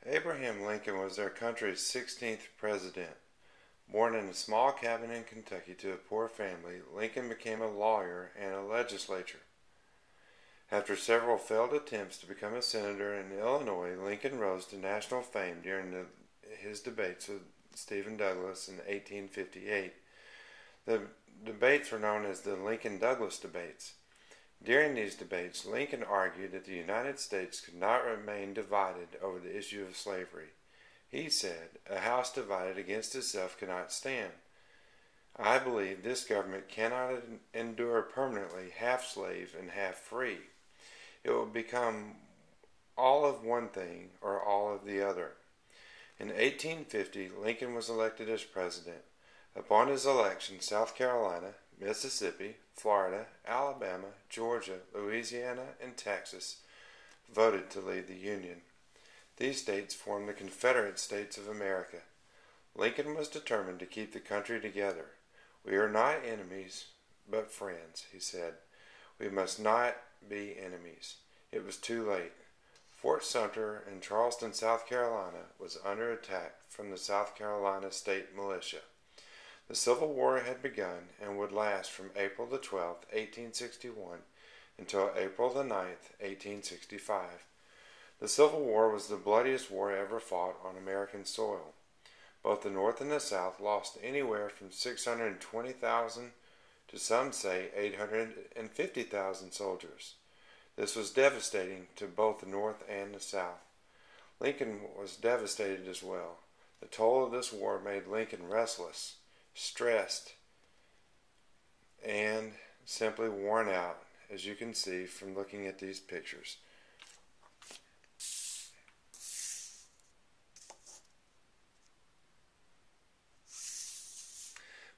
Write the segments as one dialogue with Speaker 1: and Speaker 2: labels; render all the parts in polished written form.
Speaker 1: Abraham Lincoln was their country's 16th president. Born in a small cabin in Kentucky to a poor family, Lincoln became a lawyer and a legislator. After several failed attempts to become a senator in Illinois, Lincoln rose to national fame during his debates with Stephen Douglas in 1858. The debates were known as the Lincoln-Douglas debates. During these debates, Lincoln argued that the United States could not remain divided over the issue of slavery. He said, "A house divided against itself cannot stand. I believe this government cannot endure permanently half slave and half free. It will become all of one thing or all of the other." In 1850, Lincoln was elected as president. Upon his election, South Carolina, Mississippi, Florida, Alabama, Georgia, Louisiana, and Texas voted to leave the Union. These states formed the Confederate States of America. Lincoln was determined to keep the country together. "We are not enemies, but friends," he said. "We must not be enemies." It was too late. Fort Sumter in Charleston, South Carolina, was under attack from the South Carolina State Militia. The Civil War had begun and would last from April the 12th, 1861 until April the 9th, 1865. The Civil War was the bloodiest war ever fought on American soil. Both the North and the South lost anywhere from 620,000 to some say 850,000 soldiers. This was devastating to both the North and the South. Lincoln was devastated as well. The toll of this war made Lincoln restless, stressed, and simply worn out, as you can see from looking at these pictures.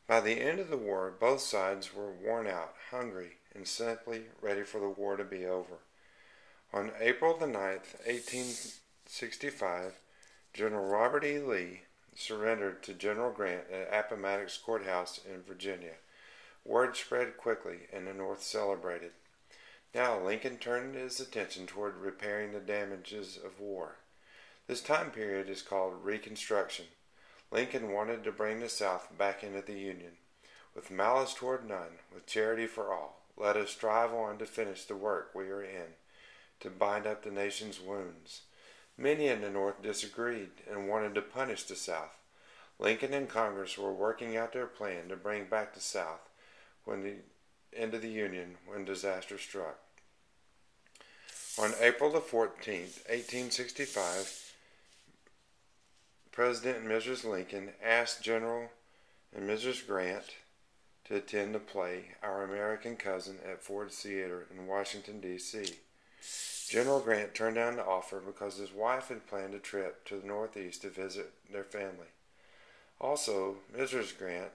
Speaker 1: By the end of the war, both sides were worn out, hungry, and simply ready for the war to be over. On April the 9th, 1865, General Robert E. Lee surrendered to General Grant at Appomattox Courthouse in Virginia. Word spread quickly, and the North celebrated. Now Lincoln turned his attention toward repairing the damages of war. This time period is called Reconstruction. Lincoln wanted to bring the South back into the Union. "With malice toward none, with charity for all, let us strive on to finish the work we are in, to bind up the nation's wounds." Many in the North disagreed and wanted to punish the South. Lincoln and Congress were working out their plan to bring back the South into the Union when disaster struck. On April the 14th, 1865, President and Mrs. Lincoln asked General and Mrs. Grant to attend the play Our American Cousin at Ford's Theater in Washington, D.C. General Grant turned down the offer because his wife had planned a trip to the Northeast to visit their family. Also, Mrs. Grant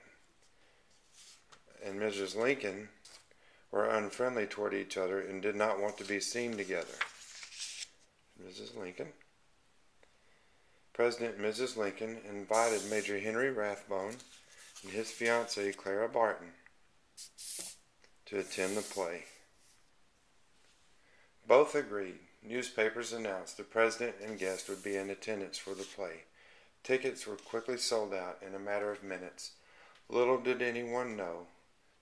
Speaker 1: and Mrs. Lincoln were unfriendly toward each other and did not want to be seen together. Mrs. Lincoln. President and Mrs. Lincoln invited Major Henry Rathbone and his fiancée Clara Barton to attend the play. Both agreed. Newspapers announced the president and guests would be in attendance for the play. Tickets were quickly sold out in a matter of minutes. Little did anyone know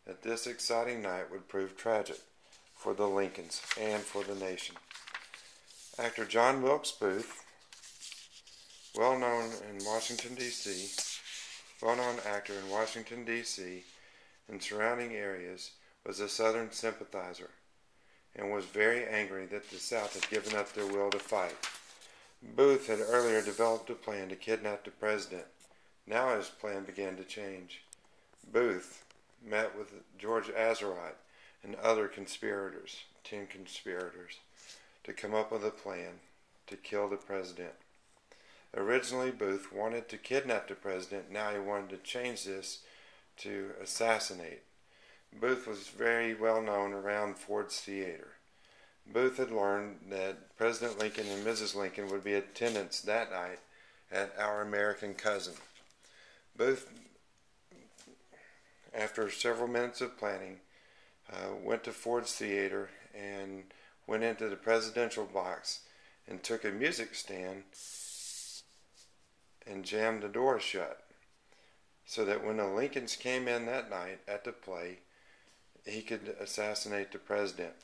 Speaker 1: that this exciting night would prove tragic for the Lincolns and for the nation. Actor John Wilkes Booth, well-known actor in Washington, D.C. and surrounding areas, was a Southern sympathizer and was very angry that the South had given up their will to fight. Booth had earlier developed a plan to kidnap the president. Now his plan began to change. Booth met with George Atzerodt and other conspirators, 10 conspirators, to come up with a plan to kill the president. Originally, Booth wanted to kidnap the president. Now he wanted to change this to assassinate. Booth was very well known around Ford's Theater. Booth had learned that President Lincoln and Mrs. Lincoln would be in attendance that night at Our American Cousin. Booth, after several minutes of planning, went to Ford's Theater and went into the presidential box and took a music stand and jammed the door shut, so that when the Lincolns came in that night at the play, he could assassinate the president.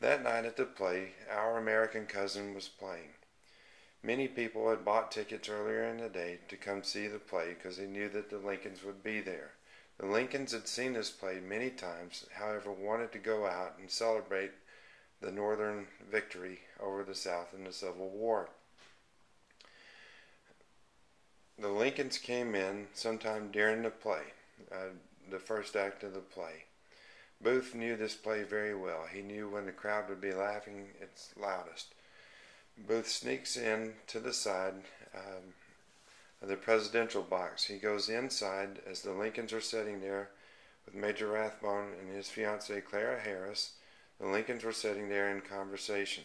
Speaker 1: That night at the play, Our American Cousin was playing. Many people had bought tickets earlier in the day to come see the play because they knew that the Lincolns would be there. The Lincolns had seen this play many times, however, wanted to go out and celebrate the Northern victory over the South in the Civil War. The Lincolns came in sometime during the play, the first act of the play. Booth knew this play very well. He knew when the crowd would be laughing its loudest. Booth sneaks in to the side of the presidential box. He goes inside as the Lincolns are sitting there with Major Rathbone and his fiancée Clara Harris. The Lincolns were sitting there in conversation.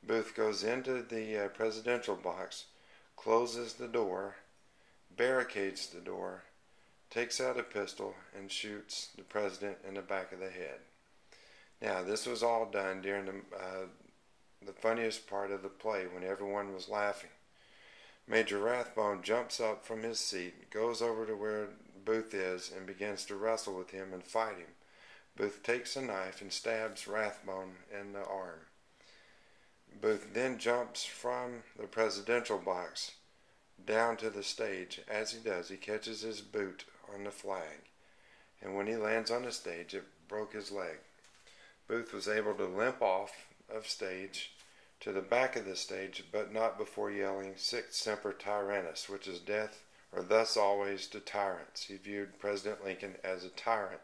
Speaker 1: Booth goes into the presidential box, closes the door, barricades the door, takes out a pistol, and shoots the president in the back of the head. Now, this was all done during the funniest part of the play when everyone was laughing. Major Rathbone jumps up from his seat, goes over to where Booth is, and begins to wrestle with him and fight him. Booth takes a knife and stabs Rathbone in the arm. Booth then jumps from the presidential box down to the stage. As he does, he catches his boot on the flag, and when he lands on the stage, it broke his leg. Booth was able to limp off of stage to the back of the stage, but not before yelling "Sic semper tyrannis," which is death or thus always to tyrants. He viewed President Lincoln as a tyrant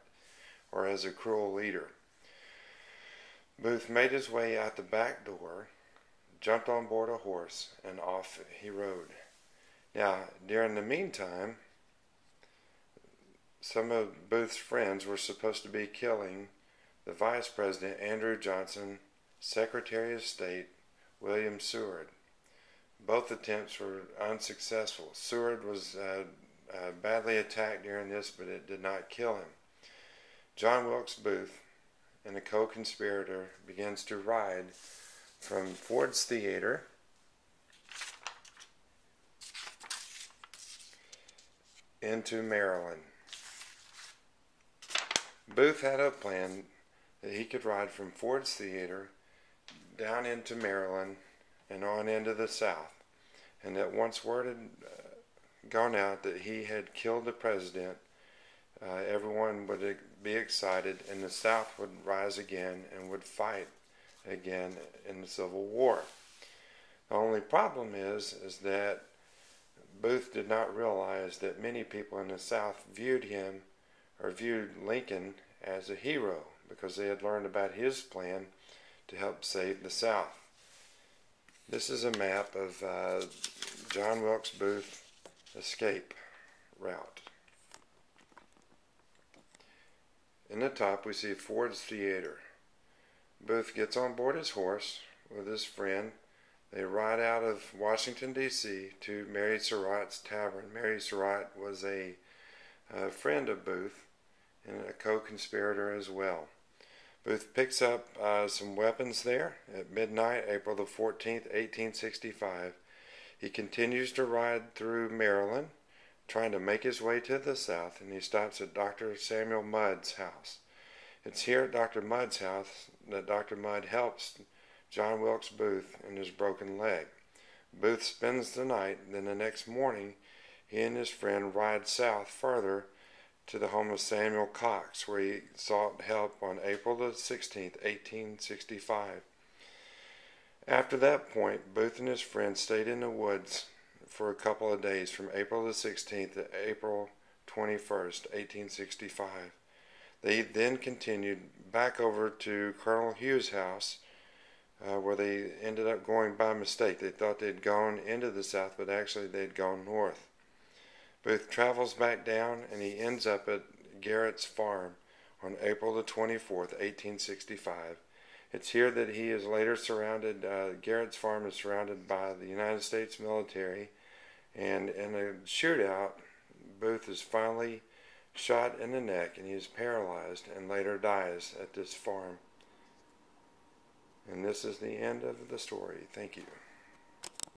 Speaker 1: or as a cruel leader. Booth made his way out the back door, jumped on board a horse, and off he rode. Now, during the meantime, some of Booth's friends were supposed to be killing the Vice President Andrew Johnson, Secretary of State William Seward. Both attempts were unsuccessful. Seward was badly attacked during this, but it did not kill him. John Wilkes Booth and a co-conspirator begins to ride from Ford's Theater into Maryland. Booth had a plan that he could ride from Ford's Theater down into Maryland and on into the South, and that once word had gone out that he had killed the president, everyone would be excited and the South would rise again and would fight again in the Civil War. The only problem is that Booth did not realize that many people in the South viewed Lincoln as a hero because they had learned about his plan to help save the South. This is a map of John Wilkes Booth escape route. In the top we see Ford's Theater. Booth gets on board his horse with his friend. They ride out of Washington, D.C. to Mary Surratt's Tavern. Mary Surratt was a friend of Booth and a co-conspirator as well. Booth picks up some weapons there at midnight, April the 14th, 1865. He continues to ride through Maryland, trying to make his way to the South, and he stops at Dr. Samuel Mudd's house. It's here at Dr. Mudd's house that Dr. Mudd helps John Wilkes Booth in his broken leg. Booth spends the night, then the next morning he and his friend ride south further to the home of Samuel Cox, where he sought help on April the 16th, 1865. After that point, Booth and his friend stayed in the woods for a couple of days from April the 16th to April 21st, 1865. They then continued back over to Colonel Hughes' house, where they ended up going by mistake. They thought they'd gone into the South, but actually they'd gone north. Booth travels back down, and he ends up at Garrett's farm on April the 24th, 1865. It's here that he is later surrounded. Garrett's farm is surrounded by the United States military, and in a shootout, Booth is finally shot in the neck, and he is paralyzed and later dies at this farm. And this is the end of the story. Thank you.